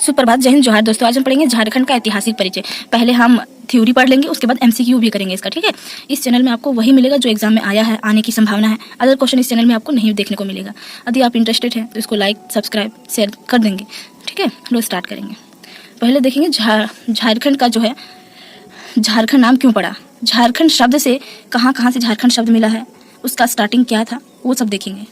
सुप्रभात, जय हिंद, जोहार दोस्तों। आज हम पढ़ेंगे झारखंड का ऐतिहासिक परिचय। पहले हम थ्योरी पढ़ लेंगे, उसके बाद एमसीक्यू भी करेंगे इसका, ठीक है। इस चैनल में आपको वही मिलेगा जो एग्जाम में आया है, आने की संभावना है। अदर क्वेश्चन इस चैनल में आपको नहीं देखने को मिलेगा। यदि आप इंटरेस्टेड हैं तो इसको लाइक, सब्सक्राइब, शेयर कर देंगे, ठीक है। लो स्टार्ट करेंगे। पहले देखेंगे झारखंड का जो है, झारखंड नाम क्यों पड़ा, झारखंड शब्द से कहाँ से झारखंड शब्द मिला है, उसका स्टार्टिंग क्या था, वो सब देखेंगे।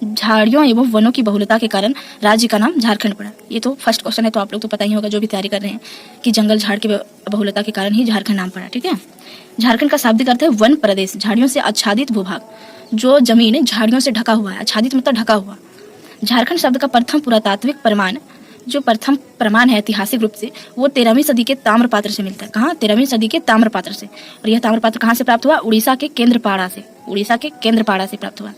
झाड़ियों एवं वनों की बहुलता के कारण राज्य का नाम झारखंड पड़ा। ये तो फर्स्ट क्वेश्चन है, तो आप लोग तो पता ही होगा जो भी तैयारी कर रहे हैं कि जंगल झाड़ की बहुलता के कारण ही झारखंड नाम पड़ा, ठीक है। झारखंड का शाब्दिक अर्थ है वन प्रदेश, झाड़ियों से आच्छादित भूभाग। जो जमीन झाड़ियों से ढका हुआ है, आच्छादित मतलब ढका हुआ। झारखंड शब्द का प्रथम पुरातात्विक प्रमाण, जो प्रथम प्रमाण है ऐतिहासिक रूप से, वो 13वीं सदी के ताम्रपात्र से मिलता है। कहाँ? 13वीं सदी के ताम्रपात्र से। और यह ताम्रपात्र कहाँ से प्राप्त हुआ? उड़ीसा के केंद्रपाड़ा से। उड़ीसा के केंद्रपाड़ा से प्राप्त हुआ,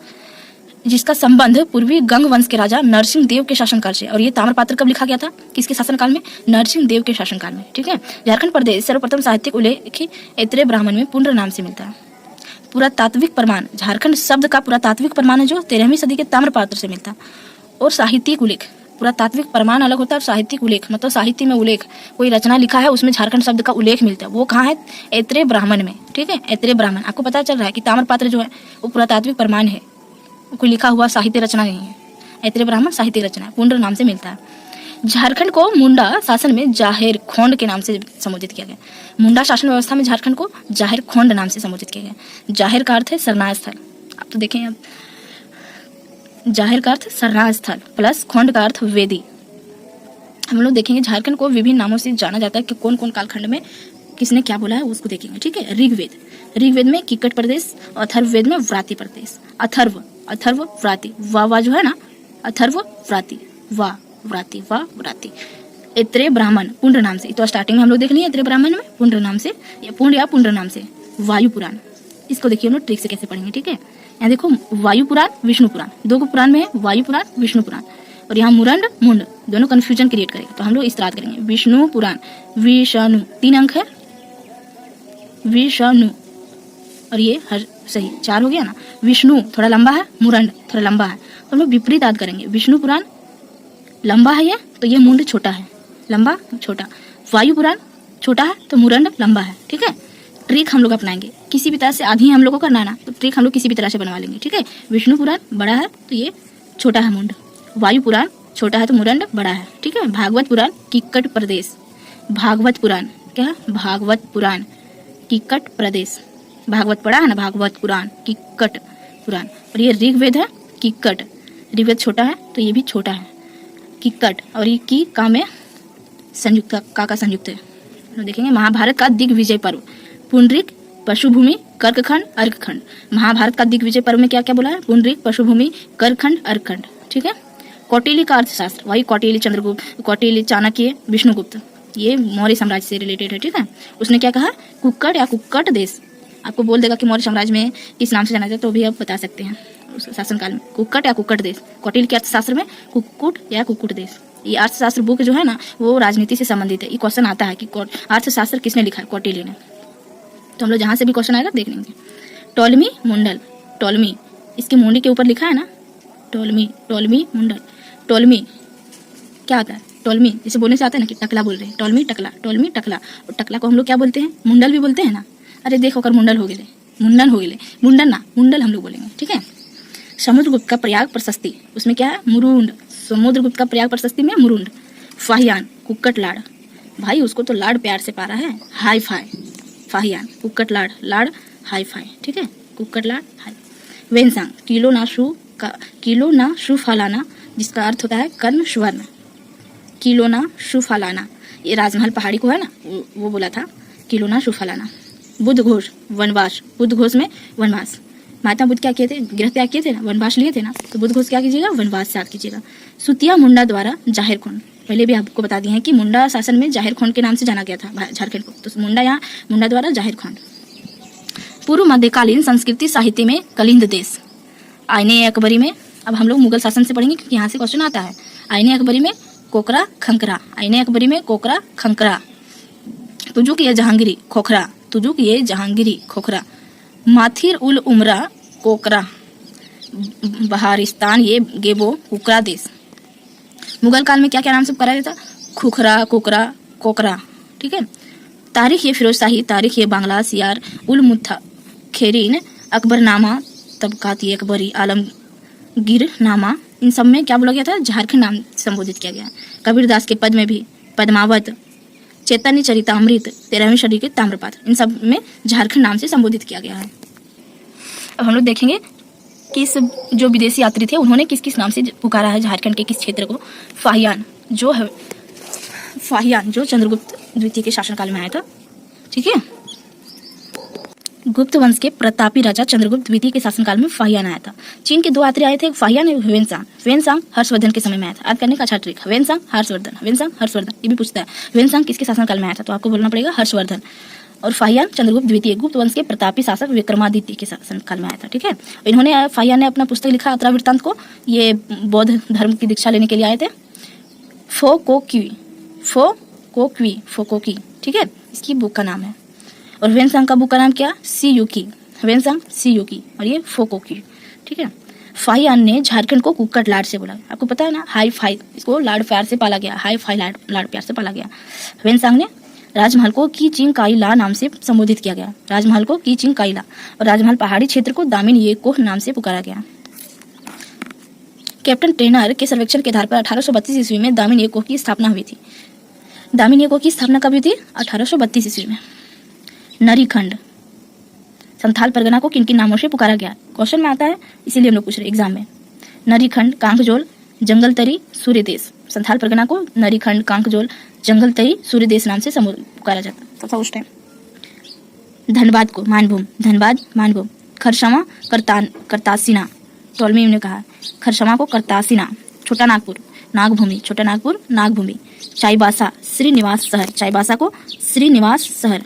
जिसका संबंध पूर्वी गंग वंश के राजा नरसिंह देव के शासनकाल से। और ये ताम्रपात्र कब लिखा गया था? किसके शासनकाल में? नरसिंह देव के शासनकाल में, ठीक है। झारखंड प्रदेश सर्वप्रथम साहित्यिक उल्लेख ऐतरेय ब्राह्मण में पुण्र नाम से मिलता है। पुरातात्विक प्रमाण, झारखंड शब्द का पुरातात्विक प्रमाण है जो 13वीं सदी के ताम्रपात्र से मिलता है। और साहित्यिक उल्लेख, पुरातात्विक प्रमाण अलग होता है, साहित्यिक उल्लेख मतलब साहित्य में उल्लेख, कोई रचना लिखा है उसमें झारखंड शब्द का उल्लेख मिलता है, वो कहाँ है? ऐतरेय ब्राह्मण में, ठीक है। ऐतरेय ब्राह्मण, आपको पता चल रहा है कि ताम्रपात्र जो है वो पुरातात्विक प्रमाण है, कोई लिखा हुआ साहित्य रचना नहीं है। ऐतरेय ब्राह्मण साहित्य रचना पुण्र नाम से मिलता है। झारखंड को मुंडा शासन में जाहिर खोंड के नाम से संबोधित किया गया। मुंडा शासन व्यवस्था में झारखंड को जाहिर खोंड नाम से संबोधित किया गया। जाहिर का अर्थ है शरणार्थ स्थल, आप तो देखें अब। जाहिर का अर्थ शरणार्थ स्थल प्लस खोंड का अर्थ वेदी। हम लोग देखेंगे झारखंड को विभिन्न नामों से जाना जाता है कि कौन कौन कालखंड में किसने क्या बोला है, उसको देखेंगे, ठीक है। ऋग्वेद में किक्कट प्रदेश, अथर्ववेद में व्राति प्रदेश। अथर्व व्राति, वा जो है ना, अथर्व व्राति, वा व्राति। ऐतरेय ब्राह्मण पुण्र नाम से, तो स्टार्टिंग में हम लोग देख लिए ऐतरेय ब्राह्मण में पुण्र नाम से, या पुण्र नाम से। वायु पुराण, इसको देखिए हम लोग ट्रिक से कैसे पढ़ेंगे, ठीक है। यहाँ देखो वायु पुराण, विष्णु पुराण, दो पुराण में है, वायु पुराण, विष्णु पुराण। और यहाँ मुंड दोनों कंफ्यूजन क्रिएट करेगा, तो हम लोग इस तरह करेंगे। विष्णु पुराण, विष्णु 3 अंक है, विष्णु, और ये हर सही 4 हो गया ना। विष्णु थोड़ा लंबा है, मुरंड थोड़ा लंबा है, तो हम लोग विपरीत याद करेंगे। विष्णु पुराण लंबा है ये, तो ये मुंड छोटा है, लंबा छोटा। वायु पुराण छोटा है तो मुरंड लंबा है, ठीक है। ट्रिक हम लोग अपनाएंगे, किसी भी तरह से आधी हम लोग को करना है ना, तो ट्रिक हम लोग किसी भी तरह से बनवा लेंगे, ठीक है। विष्णु पुराण बड़ा है तो ये छोटा है मुंड, वायु पुराण छोटा है तो मुरंड बड़ा है, ठीक है। भागवत पुराण किक्कट प्रदेश, भागवत पुराण क्या है? भागवत पुराण किक्कट प्रदेश। भागवत पढ़ा है ना, भागवत पुराण किक्कट पुराण। और ये ऋग्वेद है किक्कट, ऋग्वेद छोटा है तो ये भी छोटा है, किक्कट। और ये की का में संयुक्त, का संयुक्त है। तो देखेंगे महाभारत का दिग्विजय पर्व, पुंडरीक, पशुभूमि, कर्कखंड, अर्कखंड। महाभारत का दिग्विजय पर्व में क्या क्या बोला है? पुंडरीक, पशुभूमि, कर्कखंड, अर्कखंड, ठीक है। कौटिल्य का अर्थशास्त्र, वही कौटिल्य, चंद्रगुप्त, कौटिल्य, चाणक्य, विष्णुगुप्त, ये मौर्य साम्राज्य से रिलेटेड है, ठीक है। उसने क्या कहा? कुक्कट या कुक्कट देश। आपको बोल देगा कि मौर्य साम्राज्य में किस नाम से जाना जाता है, तो भी आप बता सकते हैं उस शासनकाल में। कुक्कट या कुक्कट देश, कौटिल्य के अर्थशास्त्र में कुक्कुट या कुक्कुट देश। ये अर्थशास्त्र बुक जो है ना, वो राजनीति से संबंधित है। ये क्वेश्चन आता है कि अर्थशास्त्र किसने लिखा है? कौटिल्य ने। तो हम लोग जहाँ से भी क्वेश्चन आएगा देख लेंगे। टोलमी मुंडल, टोलमी इसके मुंडी के ऊपर लिखा है ना, टोलमी मुंडल। टोलमी क्या होता है? टोलमी जैसे बोलने से आता है ना कि टकला बोल रहे हैं, टोलमी टकला, टोलमी टकला। और टकला को हम लोग क्या बोलते हैं? मुंडल भी बोलते हैं ना। अरे देखो कर मुंडल हो गए, मुंडन हो गए, मुंडन ना मुंडल हम लोग बोलेंगे, ठीक है। समुद्रगुप्त का प्रयाग प्रशस्ति, उसमें क्या है? मुरुंड। समुद्रगुप्त का प्रयाग प्रशस्ति में मुरुंड। फाहियान कुक्कट लाड़, भाई उसको तो लाड़ प्यार से पारा है, हाई फाई। फाहियान कुक्कट लाड़, लाड़ हाई फाई, ठीक है। कुक्कट लाड़ हाई। वेनसांग किलो ना शु फलाना, जिसका अर्थ होता है कर्ण स्वर्ण। किलो ना शु फलाना, ये राजमहल पहाड़ी को है ना, वो बोला था किलो ना शु फलाना। बुद्ध घोष वनवास, बुद्ध घोष में वनवास। महात्मा बुद्ध क्या किए थे? गृह त्याग किए थे ना, वनवास लिए थे ना, तो बुद्ध घोष क्या कीजिएगा? वनवास त्याग कीजिएगा। सुतिया मुंडा द्वारा जाहिर खोंड, पहले भी आपको बता दिए हैं कि मुंडा शासन में जाहिर खोंड के नाम से जाना गया था झारखंड को, तो मुंडा यहाँ मुंडा द्वारा जाहिर खोंड। पूर्व मध्यकालीन संस्कृति साहित्य में कलिंद देश। आईने अकबरी में, अब हम लोग मुगल शासन से पढ़ेंगे क्योंकि यहाँ से क्वेश्चन आता है। आईने अकबरी में कोकरा खंकरा, आईने अकबरी में कोकरा खंकरा। तुजुक ये जहांगीरी खोखरा, तुजुक ये जहांगीरी खोखरा। माथिर उल उमरा कोकरा, बहारिस्तान ये गेबो कुकरा देश। मुगल काल में क्या क्या नाम से पुकारा जाता? खुखरा, कोकरा, कोकरा, ठीक है। तारीख ये फिरोज शाही, तारीख ये बांग्ला, सियार उल मुत्ताखिरीन, अकबरनामा, तबकात ये अकबरी, आलमगीर नामा, इन सब में क्या बोला गया था? झारखंड नाम संबोधित किया गया। कबीरदास के पद में भी पद्मावत, चैतन्य चरितामृत, 13वीं सदी के ताम्रपात्र, इन सब में झारखंड नाम से संबोधित किया गया है। अब हम लोग देखेंगे कि इस जो विदेशी यात्री थे उन्होंने किस किस नाम से पुकारा है झारखंड के किस क्षेत्र को। फाहियान जो चंद्रगुप्त द्वितीय के शासनकाल में आया था, ठीक है। गुप्त वंश के प्रतापी राजा चंद्रगुप्त द्वितीय के शासनकाल में फाहियान आया था। चीन के 2 यात्री आए थे, फाहियान और ह्वेनसांग हर्षवर्धन के समय में आया था। याद करने का अच्छा ट्रिक, ह्वेनसांग हर्षवर्धन, ये भी पूछता है ह्वेनसांग किसके शासनकाल में आया था, तो आपको बोलना पड़ेगा हर्षवर्धन। और फाहियान चंद्रगुप्त द्वितीय गुप्त वंश के प्रतापी शासक विक्रमादित्य के शासनकाल में आया था, ठीक है। फाहियान ने अपना पुस्तक लिखा यात्रा वृत्तांत को, ये बौद्ध धर्म की दीक्षा लेने के लिए आए थे। फोकोकी, ठीक है, इसकी बुक का नाम है। और ह्वेनसांग का बुक का नाम क्या? सीयूकी, और ये फोकोकी, ठीक है। फाहियान ने झारखंड को कुक्कट लाड से बोला, आपको पता है ना, हाई फाई, इसको लाड प्यार से पाला गया, हाई फाई लाड प्यार से पाला गया। ह्वेनसांग ने राजमहल को कीचिंग काइला नाम से संबोधित किया गया, राजमहल को कीचिंग काइला, और राजमहल पहाड़ी क्षेत्र को दामिन ये कोह नाम से पुकारा गया। कैप्टन ट्रेनर के सर्वेक्षण के आधार पर 1832 ईस्वी में दामिन ये कोह की स्थापना हुई थी। दामिन ये कोह की स्थापना कब हुई थी? 1832 ईस्वी में। नरीखंड, संथाल परगना को किन किन नामों से पुकारा गया? क्वेश्चन में आता है, इसीलिए हम लोग पूछ रहे एग्जाम में। नरीखंड, कांकजोल, जंगलतरी, सूर्यदेश। संथाल परगना को नरीखंड, कांकजोल, जंगलतरी, सूर्यदेश नाम से पुकारा जाता था उस टाइम। धनबाद को मानभूम, खरसावां करतासीना, टोलमी ने कहा खरसावां को करतासीना। छोटा नागपुर नागभूमि, चाईबासा को श्रीनिवास शहर।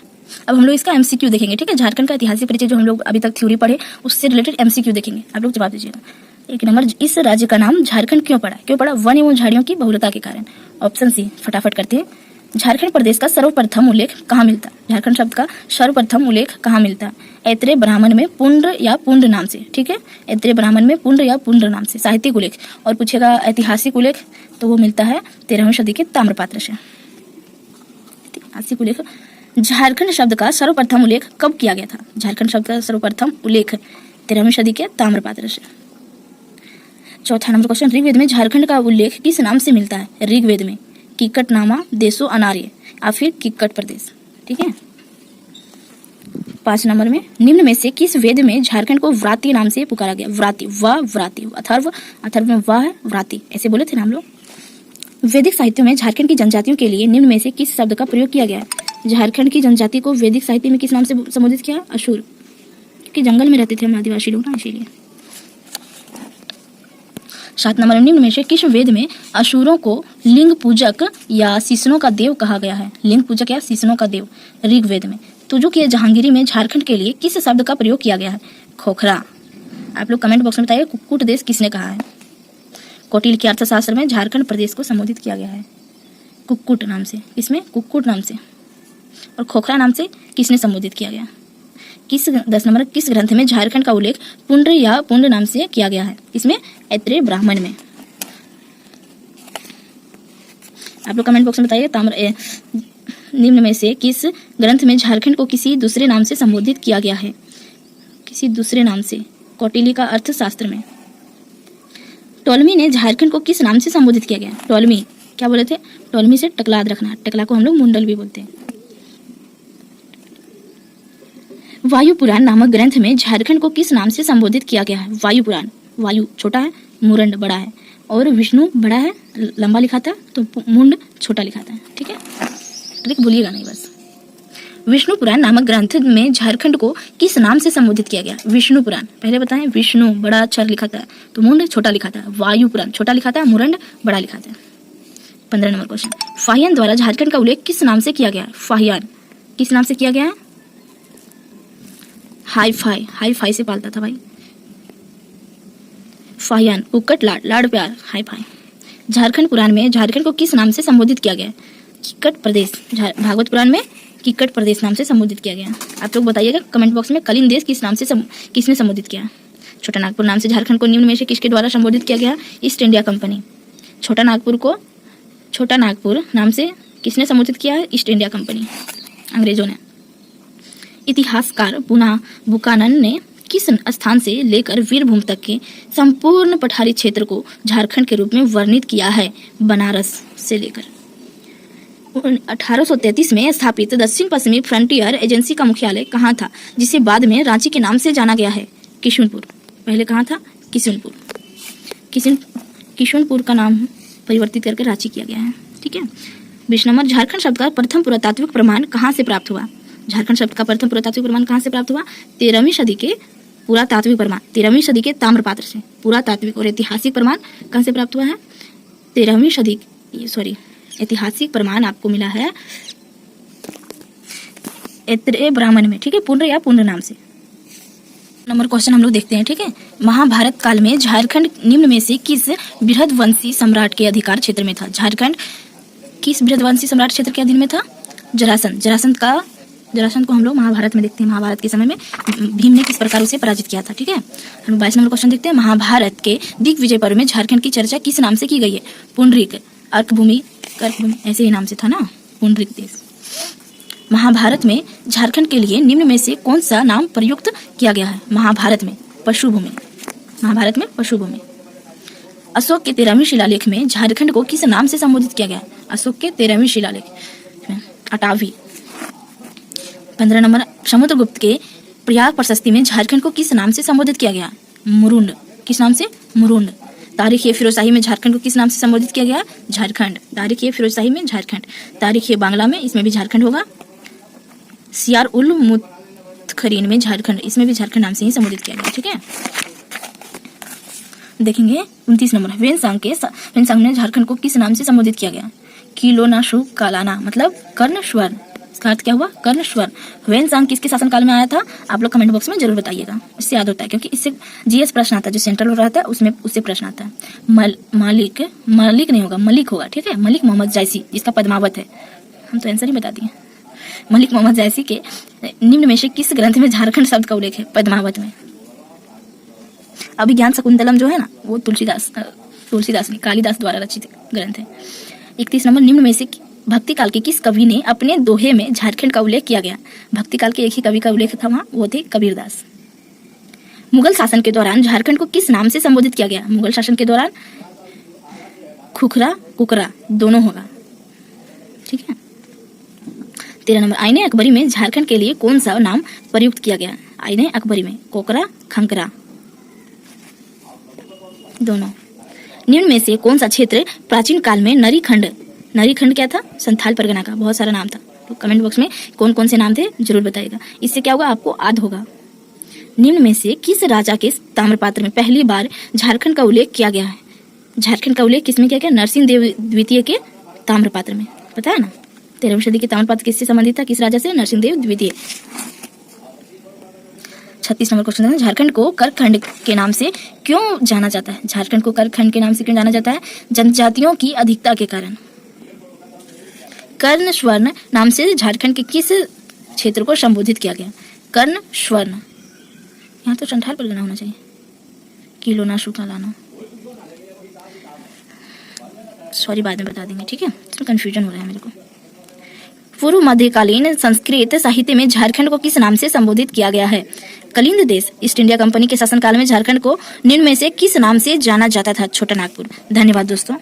अब हम लोग इसका एमसीक्यू देखेंगे, ठीक है। झारखंड का ऐतिहासिक परिचय जो हम लोग अभी तक थ्योरी पढ़े उससे रिलेटेड एमसीक्यू देखेंगे, आप लोग जवाब दीजिएगा। 1 नंबर, इस राज्य का नाम झारखंड क्यों पड़ा? वन एवं झाड़ियों की बहुलता के कारण। ऑप्शन सी, फटाफट करते हैं। झारखंड प्रदेश का सर्वप्रथम उल्लेख कहाँ मिलता? झारखंड शब्द का सर्वप्रथम उल्लेख कहाँ मिलता? ऐत्रेय ब्राह्मण में पुंड्र या पुंड नाम से, ठीक है। ऐत्रेय ब्राह्मण में पुंड्र या पुंड नाम से साहित्यिक उल्लेख। और पूछेगा ऐतिहासिक उल्लेख, तो वो मिलता है 13वीं सदी के ताम्रपात्र से। ऐतिहासिक उल्लेख, झारखंड शब्द का सर्वप्रथम उल्लेख कब किया गया था? झारखंड शब्द का सर्वप्रथम उल्लेख 13वीं सदी के ताम्रपात्र से। चौथा नंबर क्वेश्चन, ऋग्वेद में झारखंड का उल्लेख किस नाम से मिलता है? ऋग्वेद में किक्कटनामा, देशो अनार्य या फिर किक्कट प्रदेश, ठीक है। 5 नंबर में, निम्न में से किस वेद में झारखंड को व्राती नाम से पुकारा गया? व्राती, अथर्व में वाह है व्राती, ऐसे बोले थे ना हम लोग। वैदिक साहित्य में झारखंड की जनजातियों के लिए निम्न में से किस शब्द का प्रयोग किया गया है? झारखंड की जनजाति को वैदिक साहित्य में किस नाम से संबोधित किया? अशूर, क्योंकि जंगल में रहते थे हम आदिवासी लोग ना, इसीलिए। 7 नंबर, निम्न में से किस वेद में असुरों को लिंग पूजक या शीशनों का देव कहा गया है? लिंग पूजक या शीशनों का देव, ऋग्वेद में। तुजुक या जहांगीरी में झारखंड के लिए किस शब्द का प्रयोग किया गया है? खोखरा। आप लोग कमेंट बॉक्स में बताइए कुक्कुट देश किसने कहा है? कौटिल्य के अर्थशास्त्र में झारखंड प्रदेश को संबोधित किया गया है कुक्कुट नाम से, इसमें कुक्कुट नाम से। और खोखरा नाम से किसने संबोधित किया गया? 10 नंबर, किस ग्रंथ में झारखंड का उल्लेख पुंड्र या पुंड नाम से किया गया है? इसमें ऐत्रेय ब्राह्मण में। आप लोग कमेंट बॉक्स में बताइए निम्न में से किस ग्रंथ में झारखंड को किसी दूसरे नाम से संबोधित किया गया है? किसी दूसरे नाम से, कौटिल्य का अर्थशास्त्र में। टोलमी ने झारखंड को किस नाम से संबोधित किया गया? टोलमी, क्या बोले थे? टोलमी से टकलाद रखना, टकला को हम लोग मुंडल भी बोलते हैं। वायु पुराण नामक ग्रंथ में झारखंड को किस नाम से संबोधित किया गया है? वायु पुराण, वायु छोटा है, मुरंड बड़ा है, और विष्णु बड़ा है, लंबा लिखा था, तो मुंड छोटा लिखा था, ठीक है। ट्रिक भूलिएगा नहीं बस। विष्णु पुराण नामक ग्रंथ में झारखंड को किस नाम से संबोधित किया गया? विष्णु पुराण, पहले बताएं, विष्णु बड़ा अक्षर लिखा था, तो मुंड छोटा लिखा था। वायु पुराण छोटा लिखा था, मुरंड बड़ा लिखा था। 15 नंबर क्वेश्चन, फाहियान द्वारा झारखंड का उल्लेख किस नाम से किया गया? फाहियान किस नाम से किया गया? हाई फाई से पालता था भाई। फाहियान, कुक्कट लाड प्यार, हाई फाई। झारखंड पुराण में झारखंड को किस नाम से संबोधित किया गया? किक्कट प्रदेश। भागवत पुराण में किक्कट प्रदेश नाम से संबोधित किया गया। आप लोग बताइएगा कमेंट बॉक्स में कलिंग देश किस नाम से किसने संबोधित किया? छोटा नागपुर नाम से झारखंड को निम्न में से किसके द्वारा संबोधित किया गया? East India company. छोटा नागपुर को छोटा नागपुर नाम से किसने संबोधित किया है? ईस्ट इंडिया कंपनी, अंग्रेजों ने। इतिहासकार बुकानन ने किस स्थान से लेकर वीरभूम तक के संपूर्ण पठारी क्षेत्र को झारखंड के रूप में वर्णित किया है? बनारस से लेकर 1833 में स्थापित दक्षिण पश्चिमी फ्रंटियर एजेंसी का मुख्यालय कहाँ था, जिसे बाद में रांची के नाम से जाना गया है? किशुनपुर। पहले कहाँ था? किशुनपुर। किशुनपुर का नाम परिवर्तित करके रांची किया गया है। ठीक है। 20 नंबर, झारखंड शब्द का प्रथम पुरातात्विक प्रमाण कहाँ से प्राप्त हुआ? झारखंड शब्द का प्रथम पुरातात्विक प्रमाण कहाँ से प्राप्त हुआ? 13वीं सदी के पुरातात्विक प्रमाण, 13वीं सदी के ताम्रपात्र से। पुरातात्विक और ऐतिहासिक प्रमाण कहाँ से प्राप्त हुआ है? 13वीं सदी, सॉरी, ऐतिहासिक प्रमाण आपको मिला है ऐत्रेय ब्राह्मण में। ठीक है, पुण्र या पुण्र नाम से। नंबर क्वेश्चन हम लोग देखते हैं। ठीक है, महाभारत काल में झारखंड निम्न में से किस बृहदवंशी सम्राट के अधिकार क्षेत्र में था? झारखंड किस बृहदवंशी सम्राट क्षेत्र के अधीन में था? जरासंध। जरासंध को हम लोग महाभारत में देखते हैं। महाभारत के समय में भीम ने किस प्रकार उसे पराजित किया था। ठीक है, हम 22 नंबर क्वेश्चन देखते हैं। महाभारत के दिग्विजय पर्व में झारखंड की चर्चा किस नाम से की गई है? पुंडरीक, अर्कभूमि, ऐसे ही नाम से था ना, पुंडरीक देश। महाभारत में झारखंड के लिए निम्न में से कौन सा नाम प्रयुक्त किया गया है? महाभारत में पशुभूमि। महाभारत में पशुभूमि। अशोक के 13वीं शिलालेख में झारखंड को किस नाम से संबोधित किया गया है? अशोक के 13वीं शिलालेख में अटावी। 15 नंबर, समुद्रगुप्त के प्रयाग प्रशस्ति में झारखंड को किस नाम से संबोधित किया गया? मुरुंड। किस नाम से? मुरुंड। तारीख-ए-फिरोजशाही में झारखंड को किस नाम से संबोधित किया गया? झारखंड। तारीख-ए-फिरोजशाही में झारखंड। तारीख-ए-बांग्ला में, इसमें भी झारखंड होगा। सियार-उल-मुत्खरीन में झारखंड, इसमें भी झारखंड नाम से ही संबोधित किया गया। ठीक है, देखेंगे 29 नंबर, वेनसांग ने झारखंड को किस नाम से संबोधित किया गया? किलोनाशु कालाना, मतलब कर्णस्वर्ण। इसका अर्थ क्या हुआ? कर्णस्वर्ण। वेनसांग किसके शासनकाल में आया था? आप लोग कमेंट बॉक्स में जरूर बताइएगा, इससे याद होता है, क्योंकि इससे जीएस प्रश्न आता है, जो सेंट्रल हो रहता है उसमें उससे प्रश्न आता है। मलिक नहीं होगा, मलिक होगा। ठीक है, मलिक मोहम्मद जायसी, जिसका पद्मावत है। हम तो आंसर ही बता दिए। मलिक मोहम्मद जायसी के निम्न में से किस ग्रंथ में झारखंड शब्द का उल्लेख है? पद्मावत में। अभिज्ञान शकुंतलम जो है ना, वो तुलसीदास ने, कालिदास द्वारा रचित ग्रंथ है। 31 नंबर, निम्न में से भक्ति काल के किस कवि ने अपने दोहे में झारखंड का उल्लेख किया गया? भक्ति काल के एक ही कवि का उल्लेख था वहां, वो थे कबीरदास। मुगल शासन के दौरान झारखंड को किस नाम से संबोधित किया गया? मुगल शासन के दौरान खुखरा, कुकरा दोनों होगा। ठीक है। 13 नंबर, आईने अकबरी में झारखंड के लिए कौन सा नाम प्रयुक्त किया गया? आईने अकबरी में कोकरा, खंकरा दोनों। निम्न में से कौन सा क्षेत्र प्राचीन काल में नरीखंड क्या था? संथाल परगना का बहुत सारा नाम था। तो कमेंट बॉक्स में कौन कौन से नाम थे जरूर बताइएगा, इससे क्या होगा, आपको याद होगा। निम्न में से किस राजा के ताम्रपात्र में पहली बार झारखंड का उल्लेख किया गया है? झारखंड का उल्लेख किसमें किया गया? नरसिंह देव द्वितीय के ताम्रपात्र में, पता है ना। 13वीं सदी के ताम्रपात्र किससे संबंधित था? किस राजा से? नरसिंह देव द्वितीय। 36 नंबर क्वेश्चन है, झारखंड को करखंड के नाम से क्यों जाना जाता है? झारखंड को करखंड के नाम से क्यों जाना जाता है? जनजातियों की अधिकता के कारण। कर्ण स्वर्ण नाम से झारखंड के किस क्षेत्र को संबोधित किया गया? कर्ण स्वर्ण। यहाँ तो संथाल परगना होना चाहिए। किलोना सुकालाना, सॉरी बाद में बता देंगे। ठीक है, तो कंफ्यूजन हो रहा है मेरे को। पूर्व मध्यकालीन संस्कृत साहित्य में झारखंड को किस नाम से संबोधित किया गया है? कलिंद देश। ईस्ट इंडिया कंपनी के शासनकाल में झारखंड को निम्न में से किस नाम से जाना जाता था? छोटा नागपुर। धन्यवाद दोस्तों।